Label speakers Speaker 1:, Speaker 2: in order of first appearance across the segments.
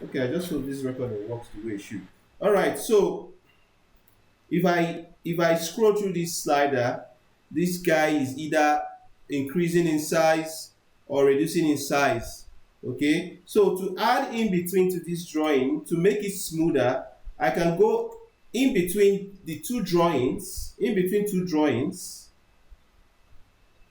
Speaker 1: Okay, I just hope this recording works the way it should. All right, so if I scroll through this slider, this guy is either increasing in size or reducing in size. Okay, so to add in between to this drawing to make it smoother, I can go in between the two drawings,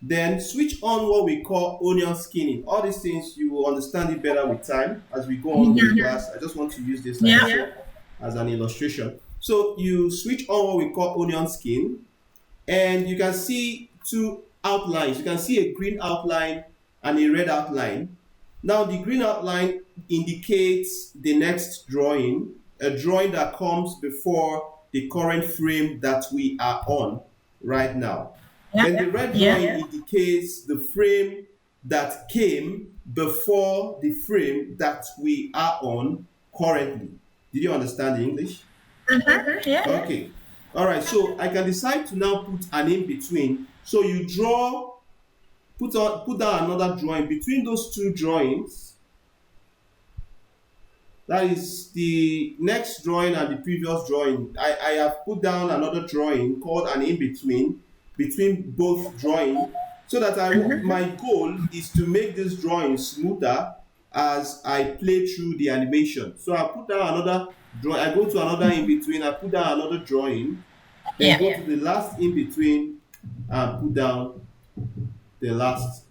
Speaker 1: then switch on what we call onion skinning. All these things you will understand it better with time as we go on with the class. I just want to use this like
Speaker 2: Yeah.
Speaker 1: also as an illustration. So you switch on what we call onion skin, and you can see two outlines. You can see a green outline and a red outline. Now the green outline indicates the next drawing, a drawing that comes before the current frame that we are on right now. Then the red drawing indicates the frame that came before the frame that we are on currently. Did you understand the English?
Speaker 2: Yeah.
Speaker 1: Okay. All right. So I can decide to now put an in between. So you draw, put down another drawing between those two drawings. That is the next drawing and the previous drawing. I have put down another drawing called an in between both drawing, so that my goal is to make this drawing smoother as I play through the animation. So I put down another drawing. I go to another in between. I put down another drawing. Then go to the last in between and put down the last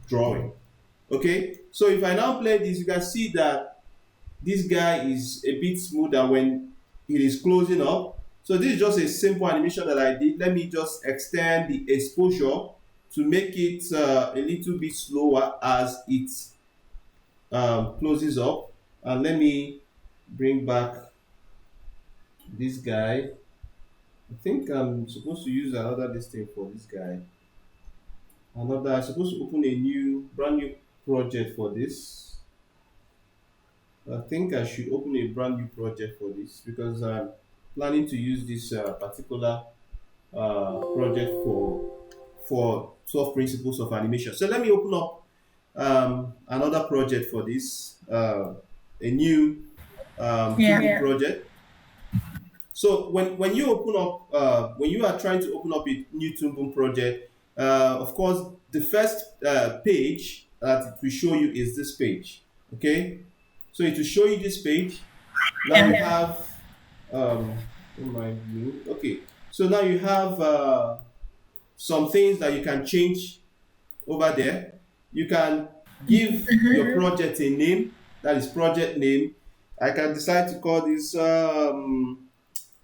Speaker 1: drawing. Okay. So if I now play this, you can see that this guy is a bit smoother when it is closing up. So this is just a simple animation that I did. Let me just extend the exposure to make it a little bit slower as it closes up. And let me bring back this guy. I think I'm supposed to use another listing for this guy. I'm supposed to open a brand new project for this. I think I should open a brand new project for this because I'm planning to use this particular project for 12 principles of animation. So let me open up another project for this, a new Toon project. So when you open up, when you are trying to open up a new Toon Boom project, of course, the first page that it will show you is this page. Okay, so it will show you this page. Now you have okay. So now you have some things that you can change over there. You can give your project a name. That is project name. I can decide to call this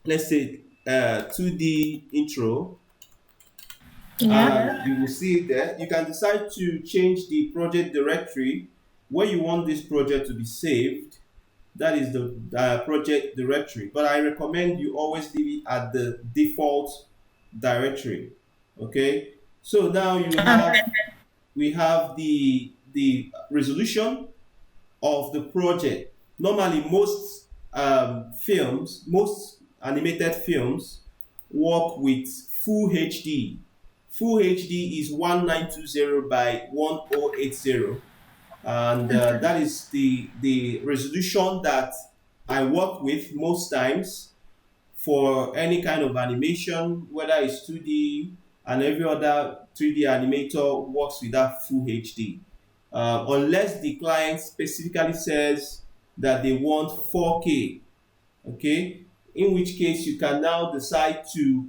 Speaker 1: let's say 2D intro. You will see it there. You can decide to change the project directory where you want this project to be saved. That is the project directory. But I recommend you always leave it at the default directory. Okay. So now we have the resolution of the project. Normally, most most animated films work with full HD. Full HD is 1920 by 1080, and that is the resolution that I work with most times for any kind of animation, whether it's 2D, and every other 3D animator works with that full HD. Unless the client specifically says that they want 4K, okay, in which case you can now decide to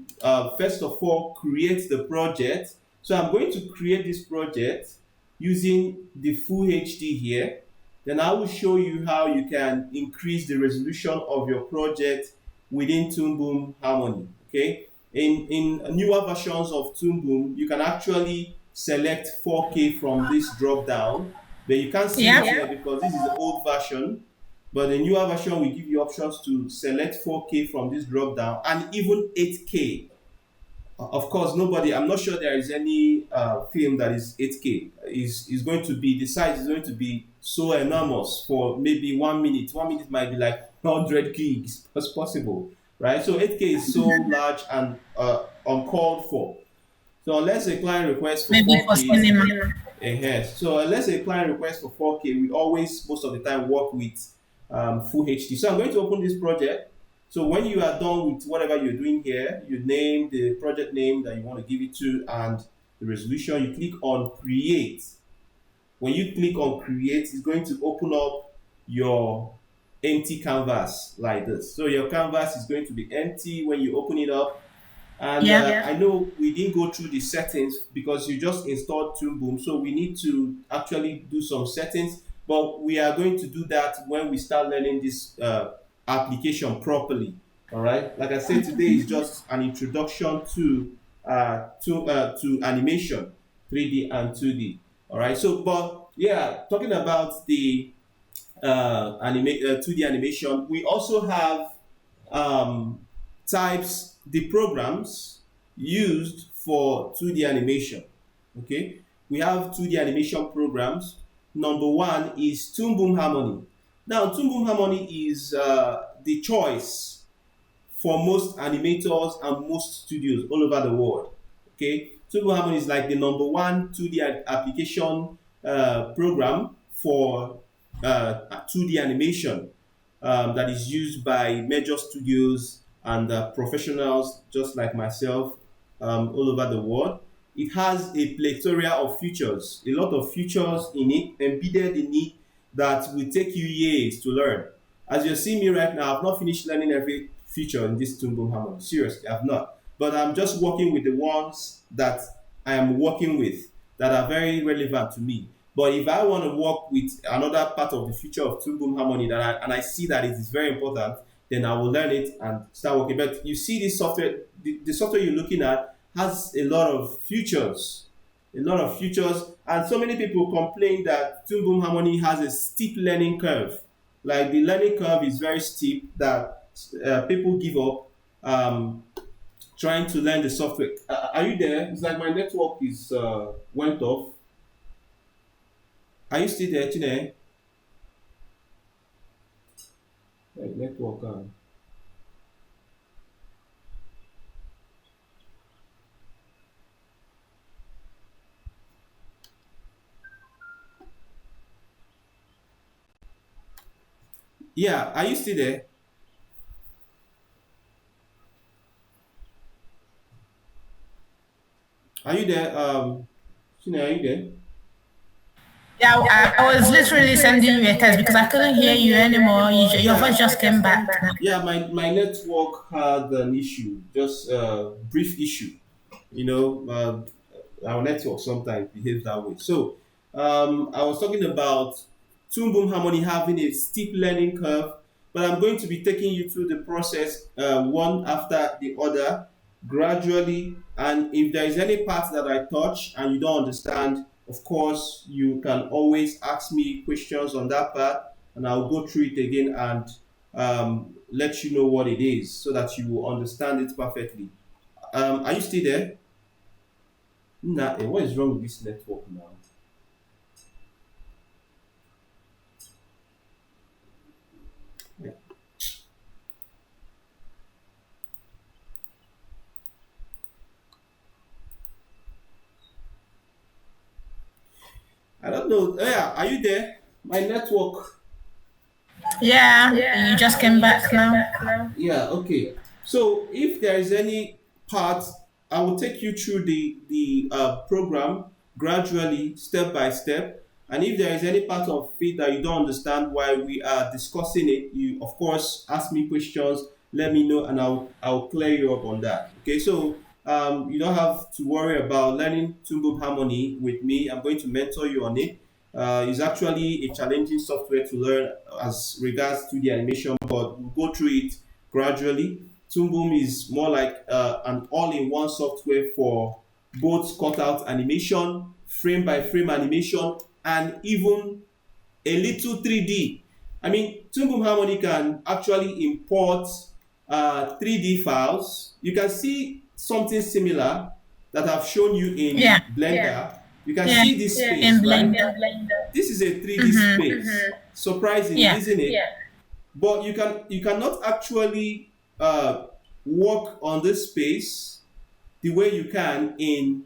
Speaker 1: first of all create the project. So I'm going to create this project using the full HD here. Then I will show you how you can increase the resolution of your project within Toon Boom Harmony. Okay, in newer versions of Toon Boom, you can actually select 4K from this drop down, but you can't see it here because this is the old version. But the newer version will give you options to select 4K from this drop down and even 8K. Of course, I'm not sure there is any film that is 8K. Is going to be, the size is going to be so enormous for maybe 1 minute. 1 minute might be like 100 gigs as possible, right? So 8K is so large and uncalled for. So unless a client requests for
Speaker 2: Maybe for
Speaker 1: 4K,
Speaker 2: cinema.
Speaker 1: So let's say client request for 4K, we always, most of the time, work with full HD. So I'm going to open this project. So when you are done with whatever you're doing here, you name the project name that you want to give it to and the resolution. You click on create. When you click on create, it's going to open up your empty canvas like this. So your canvas is going to be empty when you open it up. And
Speaker 2: Yeah.
Speaker 1: I know we didn't go through the settings because you just installed Toon Boom, so we need to actually do some settings. But we are going to do that when we start learning this application properly. All right. Like I said, today is just an introduction to animation, 3D and 2D. All right. So, but yeah, talking about the 2D animation, we also have um, types, the programs used for 2D animation. Okay, we have 2D animation programs. Number one is Toon Boom Harmony. Now, Toon Boom Harmony is the choice for most animators and most studios all over the world. Okay, Toon Boom Harmony is like the number one 2D application program for 2D animation that is used by major studios and professionals just like myself all over the world. It has a plethora of features, a lot of features in it, embedded in it, that will take you years to learn. As you see me right now, I've not finished learning every feature in this Toon Boom Harmony. Seriously, I've not. But I'm just working with the ones that I am working with that are very relevant to me. But if I want to work with another part of the future of Toon Boom Harmony and I see that it is very important, then I will learn it and start working. But you see, this software, the software you're looking at has a lot of features, and so many people complain that Toon Boom Harmony has a steep learning curve. Like the learning curve is very steep that people give up trying to learn the software. Are you there? It's like my network is went off. Are you still there, Chine? Like network. Yeah, are you still there? Are you there? Chine, are you there?
Speaker 2: Yeah, I was literally sending you a text because I couldn't hear you anymore. Your voice
Speaker 1: Yeah,
Speaker 2: just came back.
Speaker 1: yeah. My network had an issue, just a brief issue. You know, our network sometimes behaves that way. So, I was talking about Toon Boom Harmony having a steep learning curve, but I'm going to be taking you through the process one after the other, gradually. And if there is any part that I touch and you don't understand, of course, you can always ask me questions on that part, and I'll go through it again and let you know what it is so that you will understand it perfectly. Are you still there? Nah, what is wrong with this network now? Yeah. I don't know. Yeah, are you there? My network.
Speaker 2: Yeah, you just came back now.
Speaker 1: Yeah, okay. So if there is any part, I will take you through the program gradually, step by step. And if there is any part of it that you don't understand while we are discussing it, you of course ask me questions, let me know, and I'll clear you up on that. Okay, so you don't have to worry about learning Toon Boom Harmony with me. I'm going to mentor you on it. It's actually a challenging software to learn as regards to the animation, but we'll go through it gradually. Toon Boom is more like an all-in-one software for both cutout animation, frame by frame animation, and even a little 3D. I mean, Toon Boom Harmony can actually import 3D files. You can see something similar that I've shown you in
Speaker 2: Yeah,
Speaker 1: Blender. You can
Speaker 2: yeah,
Speaker 1: see this
Speaker 2: in
Speaker 1: space, right?
Speaker 2: Blender.
Speaker 1: This is a 3D space. Surprising,
Speaker 2: Yeah,
Speaker 1: isn't it? But you cannot actually work on this space the way you can in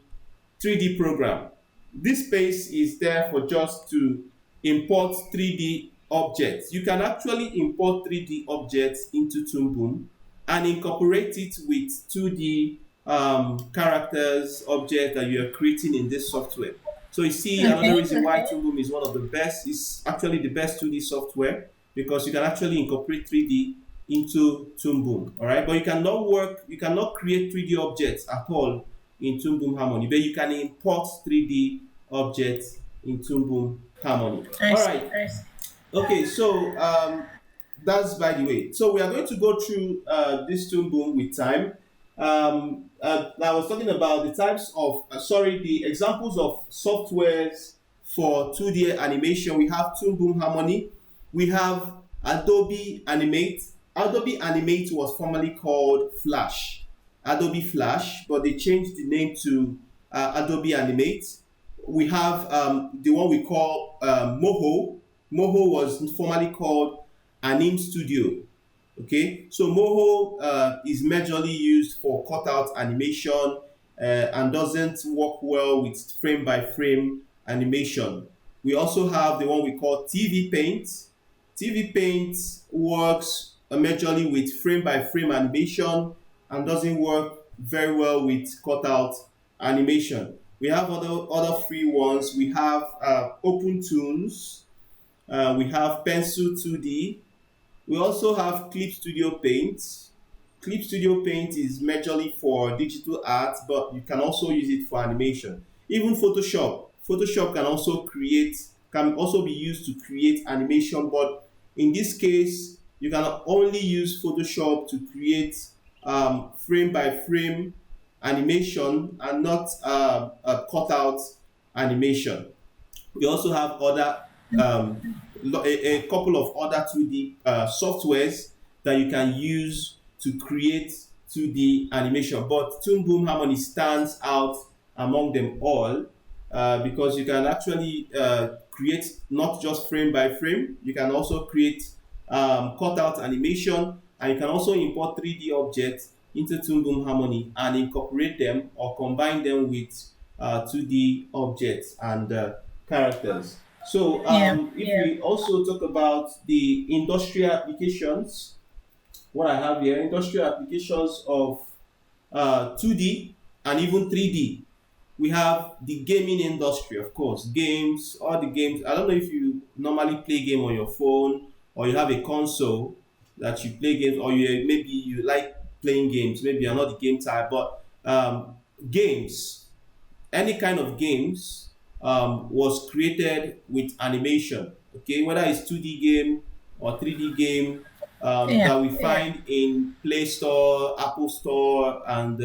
Speaker 1: 3D program. This space is there for just to import 3D objects. You can actually import 3D objects into Toon Boom and incorporate it with 2D characters, objects that you are creating in this software. So you see, another
Speaker 2: Okay.
Speaker 1: reason why Toon Boom is one of the best, is actually the best 2D software, because you can actually incorporate 3D into Toon Boom. All right, but you cannot create 3D objects at all in Toon Boom Harmony, but you can import 3D objects in Toon Boom Harmony.
Speaker 2: I
Speaker 1: All
Speaker 2: see.
Speaker 1: right.
Speaker 2: I see.
Speaker 1: Okay, so that's by the way. So we are going to go through this Toon Boom with time. I was talking about the types of, the examples of softwares for 2D animation. We have Toon Boom Harmony. We have Adobe Animate. Adobe Animate was formerly called Flash, Adobe Flash, but they changed the name to Adobe Animate. We have the one we call Moho. Moho was formerly called Anim Studio. Okay, so Moho is majorly used for cutout animation and doesn't work well with frame by frame animation. We also have the one we call TV Paint. TV Paint works majorly with frame by frame animation and doesn't work very well with cutout animation. We have other free ones. We have Open Tunes. We have Pencil 2D. We also have Clip Studio Paint. Clip Studio Paint is majorly for digital art, but you can also use it for animation. Even Photoshop. Photoshop can also be used to create animation, but in this case, you can only use Photoshop to create frame by frame animation and not a cutout animation. We also have a couple of other 2D softwares that you can use to create 2D animation. But Toon Boom Harmony stands out among them all because you can actually create not just frame by frame, you can also create cutout animation, and you can also import 3D objects into Toon Boom Harmony and incorporate them or combine them with 2D objects and characters. So
Speaker 2: Yeah.
Speaker 1: if we also talk about the industrial applications, what I have here, industrial applications of 2D and even 3D. We have the gaming industry, of course, games, all the games. I don't know if you normally play game on your phone or you have a console that you play games, or maybe you like playing games. Maybe you're not the game type, but games, any kind of games was created with animation. Okay, whether it's 2D game or 3D game
Speaker 2: Yeah.
Speaker 1: that we find in Play Store, Apple Store, and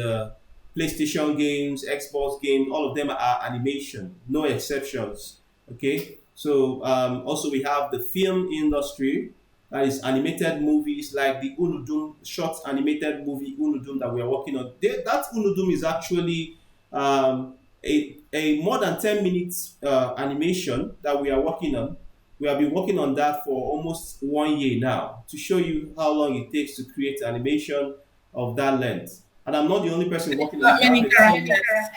Speaker 1: PlayStation games, Xbox games, all of them are animation, no exceptions. Okay, so also we have the film industry, that is animated movies like the Unudum short animated movie Unudum that we are working on. That Unudum is actually a more than 10 minutes animation that we are working on. We have been working on that for almost 1 year now to show you how long it takes to create animation of that length. And I'm not the only person working on
Speaker 2: Not
Speaker 1: it. I have
Speaker 2: many
Speaker 1: a team.
Speaker 2: characters.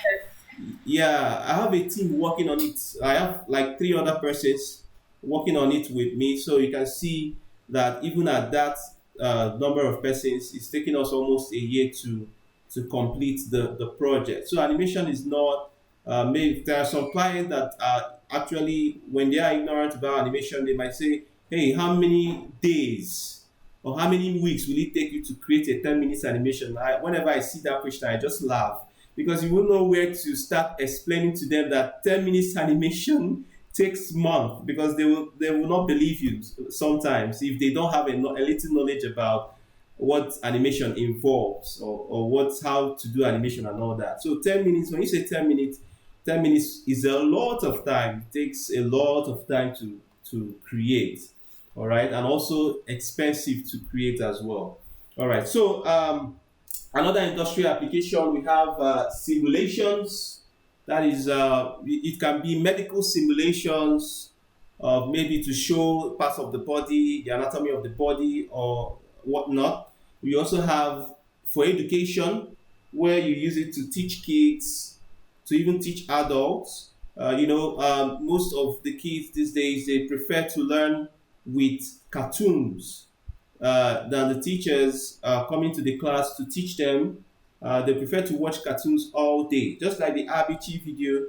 Speaker 1: Yeah, I have a team working on it. I have like three other persons working on it with me. So you can see that even at that number of persons, it's taking us almost a year to complete the project. So animation is not maybe there are some clients that are actually, when they are ignorant about animation, they might say, hey, how many days or how many weeks will it take you to create a 10 minutes animation? Whenever I see that question, I just laugh because you won't know where to start explaining to them that 10 minutes animation takes months, because they will not believe you sometimes if they don't have a little knowledge about what animation involves, or what's how to do animation and all that. So 10 minutes, when you say 10 minutes, 10 minutes is a lot of time. It takes a lot of time to create. All right, and also expensive to create as well. All right, so another industrial application, we have simulations. That is, it can be medical simulations, maybe to show parts of the body, the anatomy of the body, or whatnot. We also have for education, where you use it to teach kids, to even teach adults. Most of the kids these days, they prefer to learn with cartoons than the teachers coming to the class to teach them. They prefer to watch cartoons all day, just like the RBG video.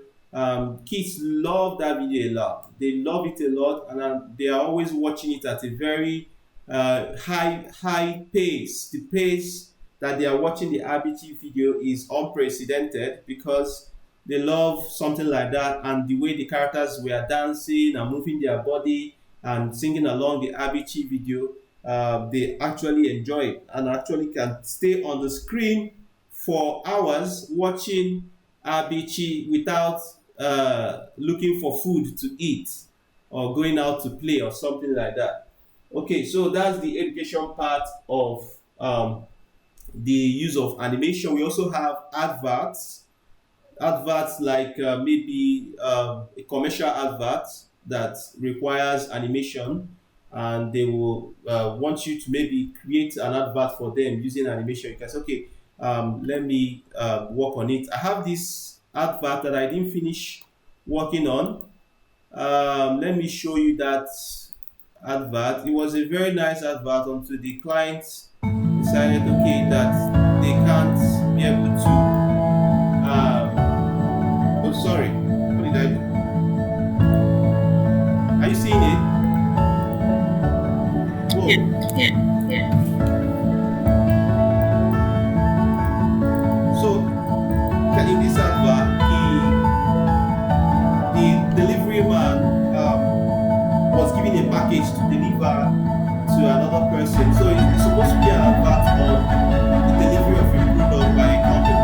Speaker 1: Kids love that video a lot. They love it a lot, and they are always watching it at a very high pace. The pace that they are watching the RBG video is unprecedented because they love something like that, and the way the characters were dancing and moving their body and singing along the RBG video, they actually enjoy it and actually can stay on the screen for hours watching RBG without looking for food to eat or going out to play or something like that. Okay, so that's the education part of the use of animation. We also have adverts like maybe a commercial advert that requires animation, and they will want you to maybe create an advert for them using animation. You can say, okay, let me work on it. I have this advert that I didn't finish working on. Let me show you that advert. It was a very nice advert until the client decided, okay, that they can't be able to. Oh, sorry. What did I do? Are you seeing it? Whoa.
Speaker 2: Yeah.
Speaker 1: So, in this advert, the delivery man was given a package to deliver to another person. So it's supposed to be an advert on the delivery of a product by a company,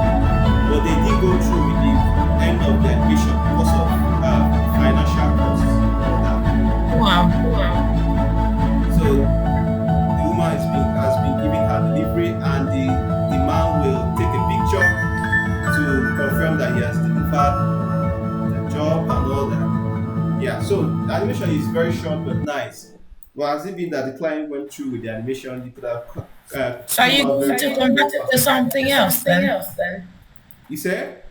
Speaker 1: but they didn't go through with the end of the admission because of financial costs.
Speaker 2: Wow.
Speaker 1: So the woman has been given her delivery, and the man will take a picture to confirm that he has delivered the job and all that. Yeah, so the animation is very short but nice. Well, has it been that the client went through with the animation, you could have
Speaker 2: So are you going to convert it to something else then?
Speaker 1: You said?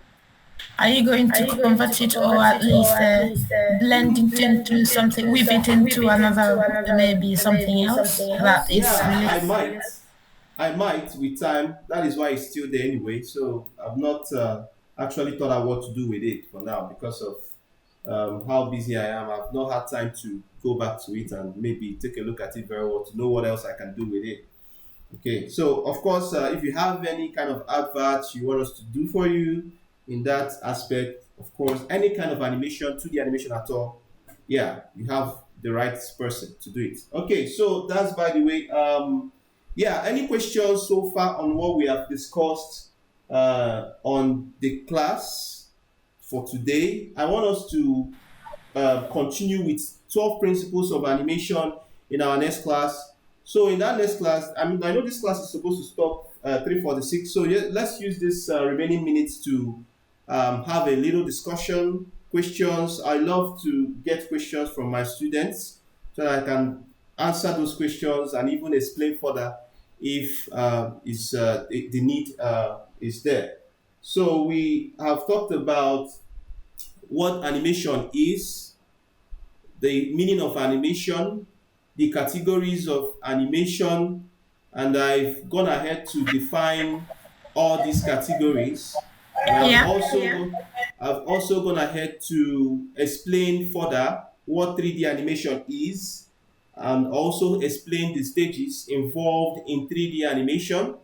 Speaker 2: Are you going to convert it or at least blend it into something, weave it into another, maybe something else that is
Speaker 1: Yeah, I
Speaker 2: really.
Speaker 1: might. I might with time. That is why it's still there anyway. So I've not actually thought out what to do with it for now because of how busy I am. I've not had time to go back to it and maybe take a look at it very well to know what else I can do with it. Okay, so of course, if you have any kind of adverts you want us to do for you in that aspect, of course, any kind of animation, 2D animation at all, yeah, you have the right person to do it. Okay, so that's by the way. Yeah, any questions so far on what we have discussed on the class for today? I want us to continue with 12 principles of animation in our next class. So in that next class, I mean, I know this class is supposed to stop 3:46. So yeah, let's use this remaining minutes to have a little discussion, questions. I love to get questions from my students so that I can answer those questions and even explain further if the need is there. So we have talked about what animation is, the meaning of animation, the categories of animation, and I've gone ahead to define all these categories. And
Speaker 2: Yeah.
Speaker 1: I've also gone ahead to explain further what 3D animation is and also explain the stages involved in 3D animation.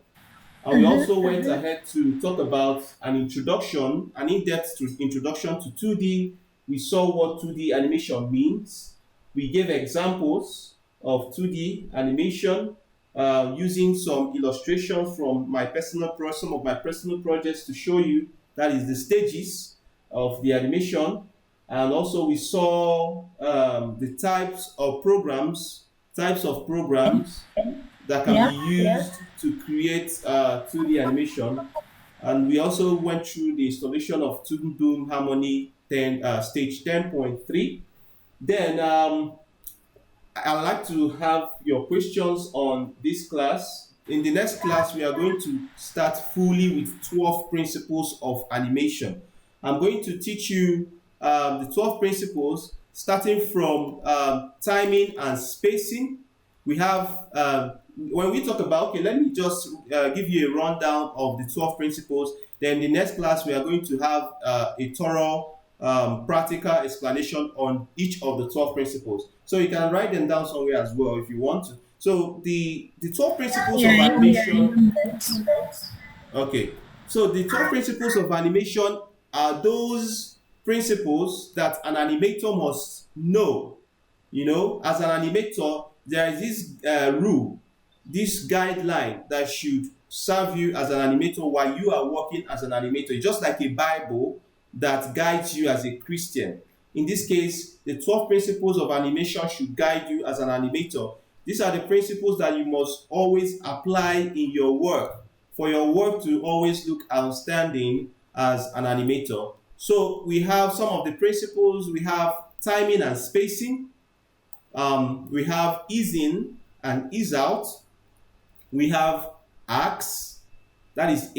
Speaker 1: And we also went ahead to talk about an introduction, an in-depth introduction to 2D. We saw what 2D animation means. We gave examples of 2D animation using some illustrations from some of my personal projects to show you that is the stages of the animation. And also we saw the types of programs that can
Speaker 2: Yeah.
Speaker 1: be used to create 2D animation. And we also went through the installation of Toon Boom Harmony 10, stage 10.3. Then I'd like to have your questions on this class. In the next class, we are going to start fully with 12 principles of animation. I'm going to teach you the 12 principles, starting from timing and spacing. We have, when we talk about, okay, let me just give you a rundown of the 12 principles. Then the next class, we are going to have a thorough practical explanation on each of the 12 principles. So you can write them down somewhere as well if you want to. So the 12 principles of
Speaker 2: Yeah,
Speaker 1: animation. Okay. So the 12 principles of animation are those principles that an animator must know. You know, as an animator, there is this rule, this guideline that should serve you as an animator while you are working as an animator. It's just like a Bible that guides you as a Christian. In this case, the 12 principles of animation should guide you as an animator. These are the principles that you must always apply in your work for your work to always look outstanding as an animator. So we have some of the principles. We have timing and spacing. We have ease in and ease out. We have arcs, that is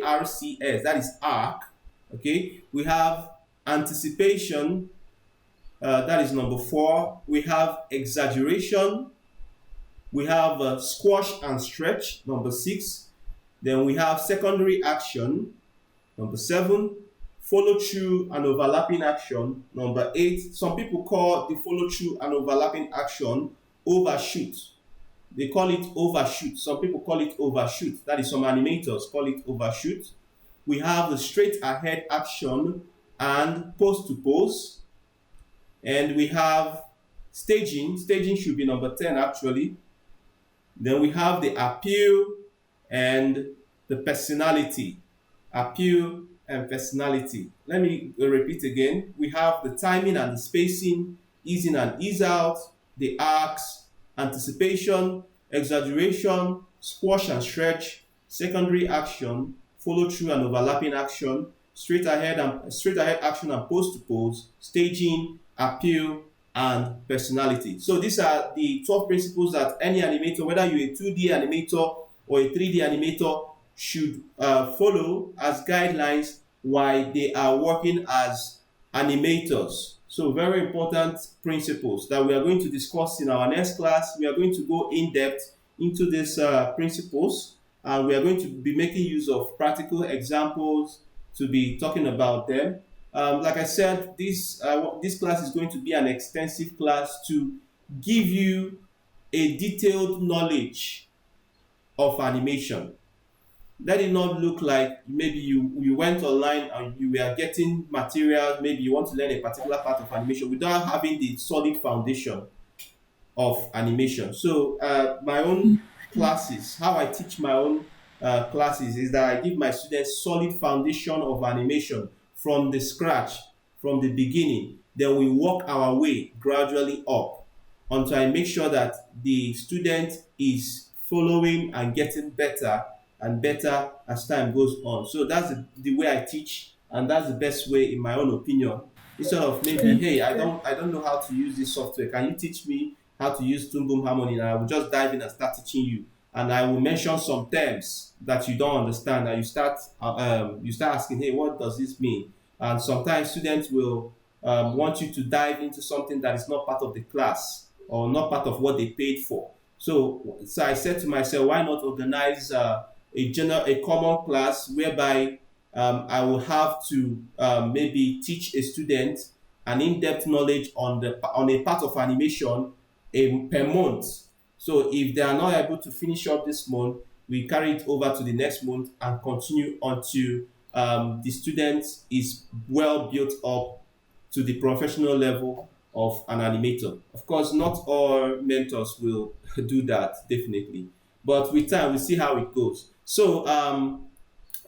Speaker 1: ARCS, that is arc. Okay. We have anticipation, that is number 4. We have exaggeration. We have squash and stretch, number 6. Then we have secondary action, number 7. Follow through and overlapping action, number 8. Some people call the follow through and overlapping action overshoot. They call it overshoot. Some people call it overshoot. That is, some animators call it overshoot. We have the straight ahead action and pose to pose. And we have staging. Staging should be number 10 actually. Then we have the appeal and the personality. Appeal and personality. Let me repeat again. We have the timing and the spacing, ease in and ease out, the arcs, anticipation, exaggeration, squash and stretch, secondary action, follow through and overlapping action, straight ahead action and pose to pose, staging, appeal, and personality. So these are the 12 principles that any animator, whether you're a 2D animator or a 3D animator, should follow as guidelines while they are working as animators. So very important principles that we are going to discuss in our next class. We are going to go in depth into these principles, and we are going to be making use of practical examples to be talking about them. Like I said, this class is going to be an extensive class to give you a detailed knowledge of animation. Let it not look like maybe you went online and you were getting material, maybe you want to learn a particular part of animation without having the solid foundation of animation. So my own classes, how I teach my own classes is that I give my students solid foundation of animation from the scratch, from the beginning. Then we work our way gradually up until I make sure that the student is following and getting better and better as time goes on. So that's the way I teach, and that's the best way, in my own opinion. Instead of maybe, hey, I don't know how to use this software. Can you teach me how to use Toon Boom Harmony? And I will just dive in and start teaching you. And I will mention some terms that you don't understand, and you start asking, hey, what does this mean? And sometimes students will want you to dive into something that is not part of the class or not part of what they paid for. So I said to myself, why not organize a common class whereby I will have to maybe teach a student an in-depth knowledge on a part of animation per month. So if they are not able to finish up this month, we carry it over to the next month and continue until the student is well built up to the professional level of an animator. Of course, not all mentors will do that, definitely. But with time, we see how it goes. So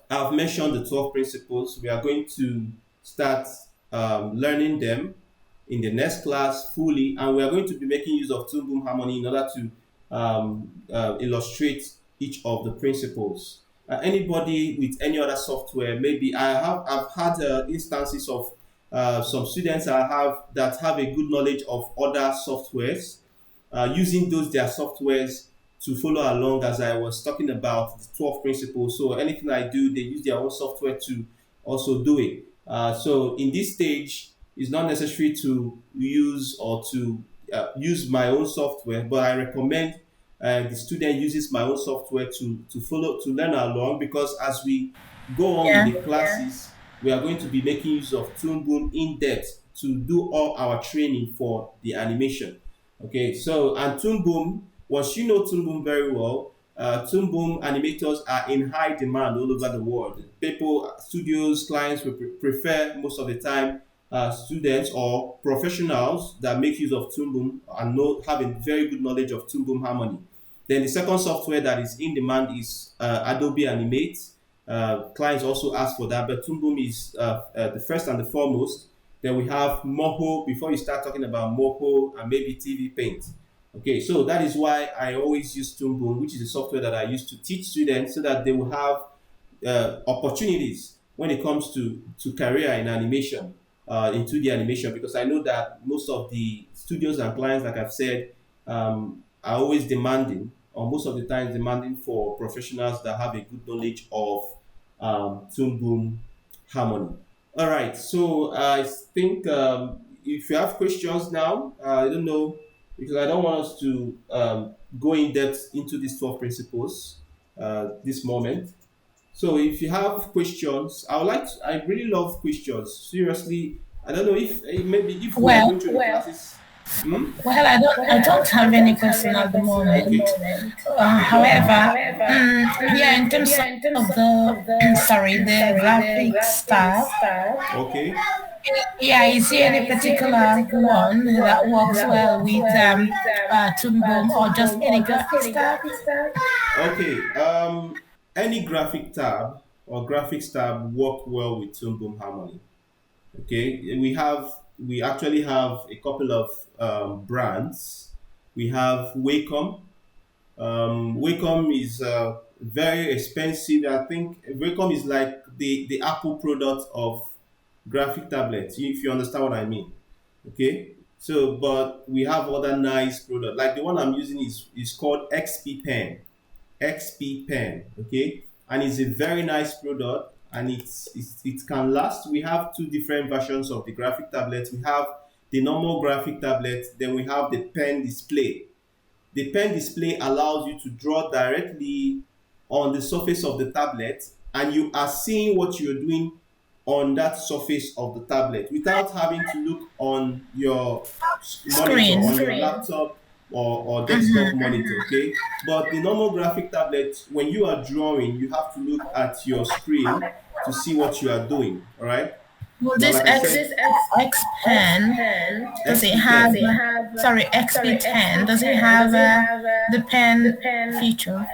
Speaker 1: I've mentioned the 12 principles. We are going to start learning them in the next class fully, and we are going to be making use of Toon Boom Harmony in order to illustrate each of the principles. Anybody with any other software, maybe I've had instances of some students that have a good knowledge of other softwares, using their softwares to follow along as I was talking about the 12 principles. So anything I do, they use their own software to also do it. So in this stage, it's not necessary to use or to use my own software, but I recommend the student uses my own software to follow to learn along, because as we go on with
Speaker 2: Yeah.
Speaker 1: the classes, we are going to be making use of Toon Boom in depth to do all our training for the animation. Okay, so and Toon Boom, once you know Toon Boom very well, Toon Boom animators are in high demand all over the world. People, studios, clients will prefer most of the time students or professionals that make use of Toon Boom and know have a very good knowledge of Toon Boom Harmony. Then the second software that is in demand is Adobe Animate. Clients also ask for that, but Toon Boom is the first and the foremost. Then we have Moho before you start talking about Moho and maybe TV Paint. Okay, so that is why I always use Toon Boom, which is the software that I use to teach students so that they will have opportunities when it comes to career in animation, into the animation, because I know that most of the studios and clients, like I've said, are always demanding, or most of the time demanding for professionals that have a good knowledge of Toon Boom Harmony. All right, so I think if you have questions now, I don't know, because I don't want us to go in depth into these 12 principles this moment. So if you have questions, I would like to, I really love questions. Seriously, I don't know if maybe if we are
Speaker 2: Well,
Speaker 1: going through the classes. Hmm?
Speaker 2: well, I don't have any question at the moment.
Speaker 1: Okay.
Speaker 2: However, yeah, in terms of the sorry, the graphics tab,
Speaker 1: Okay.
Speaker 2: yeah, is there any particular one that works well with Toon Boom or just any graphics tab?
Speaker 1: Okay. Any graphic tab or graphics tab work well with Toon Boom Harmony. Okay. We actually have a couple of brands. We have Wacom. Wacom is very expensive. I think Wacom is like the Apple product of graphic tablets, if you understand what I mean. Okay. So, but we have other nice products. Like the one I'm using is called XP Pen. XP Pen. Okay. And it's a very nice product, and it can last. We have two different versions of the graphic tablet. We have the normal graphic tablet, then we have the pen display. The pen display allows you to draw directly on the surface of the tablet, and you are seeing what you're doing on that surface of the tablet without having to look on your monitor,
Speaker 2: Screen.
Speaker 1: on your laptop or desktop monitor, okay? But the normal graphic tablet, when you are drawing, you have to look at your screen to see what you are doing, all right?
Speaker 2: Well,
Speaker 1: But
Speaker 2: this
Speaker 1: like I said,
Speaker 2: X pen, does it
Speaker 1: XP
Speaker 2: have,
Speaker 1: Pen.
Speaker 2: sorry, XP10, does it have the pen feature?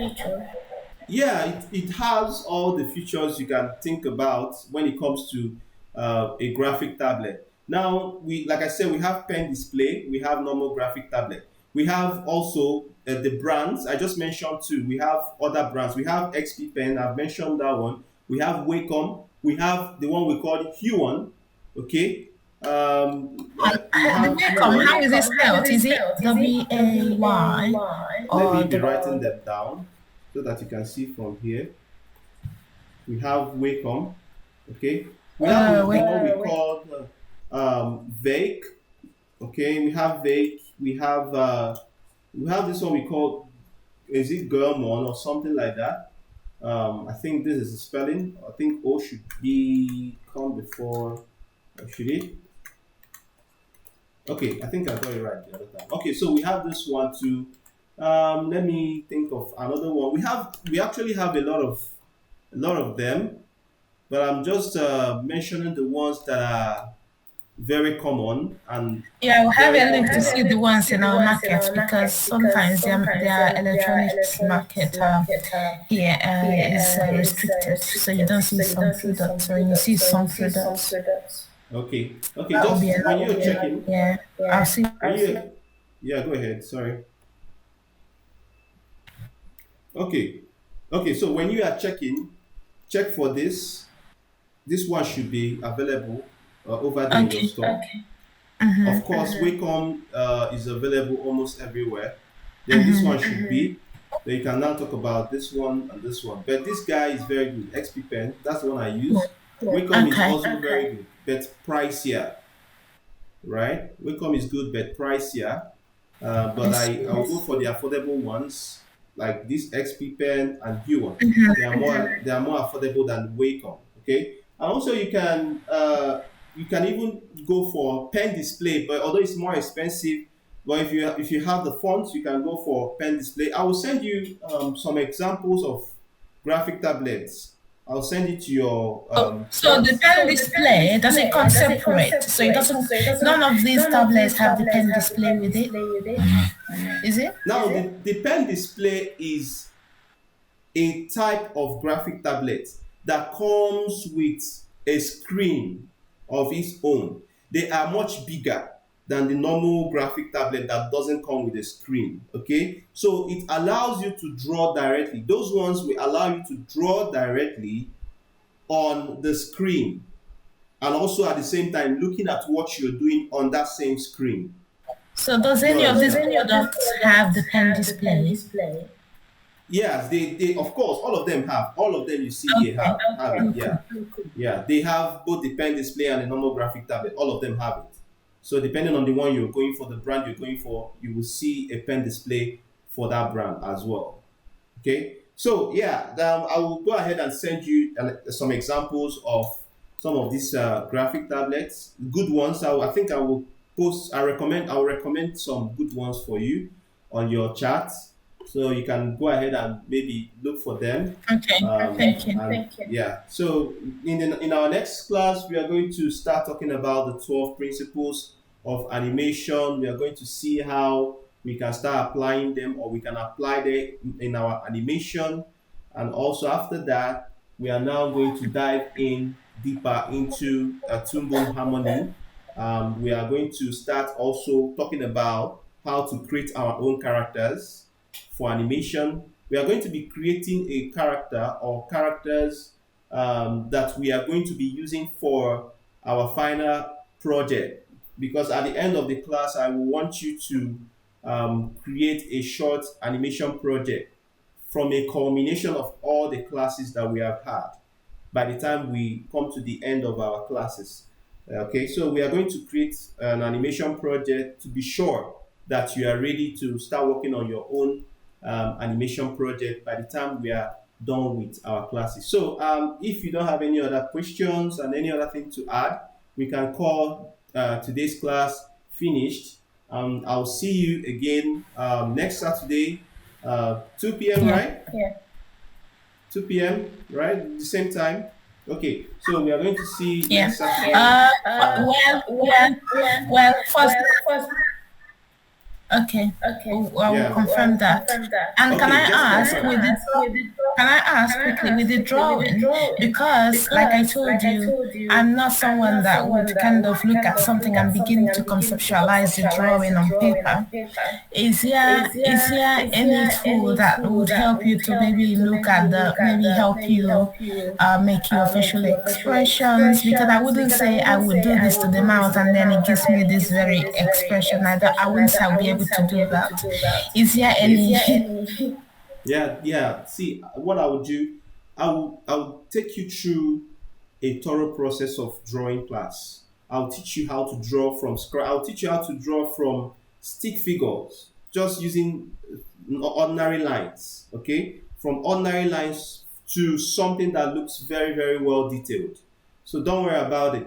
Speaker 1: Yeah, it has all the features you can think about when it comes to a graphic tablet. Now, like I said, we have pen display, we have normal graphic tablet. We have also the brands. I just mentioned two. We have other brands. We have XP Pen. I've mentioned that one. We have Wacom. We have the one we call Huon. Okay. We
Speaker 2: The
Speaker 1: have
Speaker 2: Wacom, how
Speaker 1: Huon.
Speaker 2: is it spelled? Is it WAY
Speaker 1: Let me
Speaker 2: or
Speaker 1: be writing them down so that you can see from here. We have Wacom. Okay. We have the one we call Vake. Okay. We have Vake. We have this one we call, is it Germon or something like that? I think this is the spelling. I think O should be come before, should it? Okay, I think I got it right the other time. Okay, so we have this one too. Let me think of another one. We actually have a lot of them, but I'm just mentioning the ones that are very common and
Speaker 2: yeah, we'll have
Speaker 1: very
Speaker 2: a look to
Speaker 1: popular.
Speaker 2: see the ones in our market because sometimes their electronics market here is restricted, so you don't see some products, or you see some products.
Speaker 1: Okay, okay,
Speaker 2: That will be
Speaker 1: just when
Speaker 2: another.
Speaker 1: you're checking,
Speaker 2: Yeah, I'll see.
Speaker 1: when you, yeah, go ahead. Sorry. Okay, okay. So when you are checking, check for this. This one should be available over there in your
Speaker 2: Okay.
Speaker 1: store. Of course, Wacom is available almost everywhere. Then this one should be. Then you can now talk about this one and this one. But this guy is very good. XP Pen, that's the one I use. Wacom is
Speaker 2: Okay.
Speaker 1: also very good, but pricier. right? Wacom is good but pricier. But
Speaker 2: Yes.
Speaker 1: I'll go for the affordable ones like this XP Pen and Huon. They are more affordable than Wacom. Okay, and also you can even go for pen display, but although it's more expensive, but if you have the funds, you can go for pen display. I will send you some examples of graphic tablets. I'll send it to your
Speaker 2: So
Speaker 1: chat.
Speaker 2: the pen display, does it come separate? So it doesn't, none of these tablets have the pen display with it, is it?
Speaker 1: Now the pen display is a type of graphic tablet that comes with a screen of its own. They are much bigger than the normal graphic tablet that doesn't come with a screen. Okay, so it allows you to draw directly. Those ones will allow you to draw directly on the screen, and also at the same time looking at what you're doing on that same screen.
Speaker 2: So does
Speaker 1: You
Speaker 2: any of these
Speaker 1: understand?
Speaker 2: products have the pen display?
Speaker 1: Yes, they of course all of them have. All of them you see here have it. Yeah. Yeah, they have both the pen display and the normal graphic tablet. All of them have it. So depending on the one you're going for, the brand you're going for, you will see a pen display for that brand as well. Okay. So yeah, I will go ahead and send you some examples of some of these graphic tablets, good ones. I think I will post. I will recommend some good ones for you on your chat, so you can go ahead and maybe look for them.
Speaker 2: Okay, thank you.
Speaker 1: And yeah, so in our next class, we are going to start talking about the 12 principles of animation. We are going to see how we can start applying them, or we can apply them in our animation. And also after that, we are now going to dive in deeper into Toon Boom Harmony. We are going to start also talking about how to create our own characters for animation. We are going to be creating a character or characters that we are going to be using for our final project. Because at the end of the class, I will want you to create a short animation project from a culmination of all the classes that we have had by the time we come to the end of our classes. Okay, so we are going to create an animation project to be sure that you are ready to start working on your own animation project by the time we are done with our classes. So if you don't have any other questions and any other thing to add, we can call today's class finished. I'll see you again next Saturday, 2 p.m.,
Speaker 2: Yeah.
Speaker 1: right? 2 p.m., right? The same time. Okay, so we are going to see
Speaker 2: Yeah.
Speaker 1: next Saturday.
Speaker 2: Well, first, okay. I will
Speaker 1: Yeah.
Speaker 2: confirm that. And can
Speaker 1: Okay,
Speaker 2: I
Speaker 1: just
Speaker 2: ask
Speaker 1: confirm.
Speaker 2: with the can I ask quickly with the drawing? Because like I told you, I'm not someone that would kind of look at something and begin to conceptualize the drawing on paper. Is there any tool that would help you to maybe look at the maybe help you make your facial expressions? Because I wouldn't say I would do this to the mouth and then it gives me this very expression. I wouldn't say I'll be able to do that. Is there any
Speaker 1: Yeah. See, what I would do, I will take you through a thorough process of drawing class. I'll teach you how to draw from scratch. I'll teach you how to draw from stick figures, just using ordinary lines. Okay, from ordinary lines to something that looks very, very well detailed. So don't worry about it.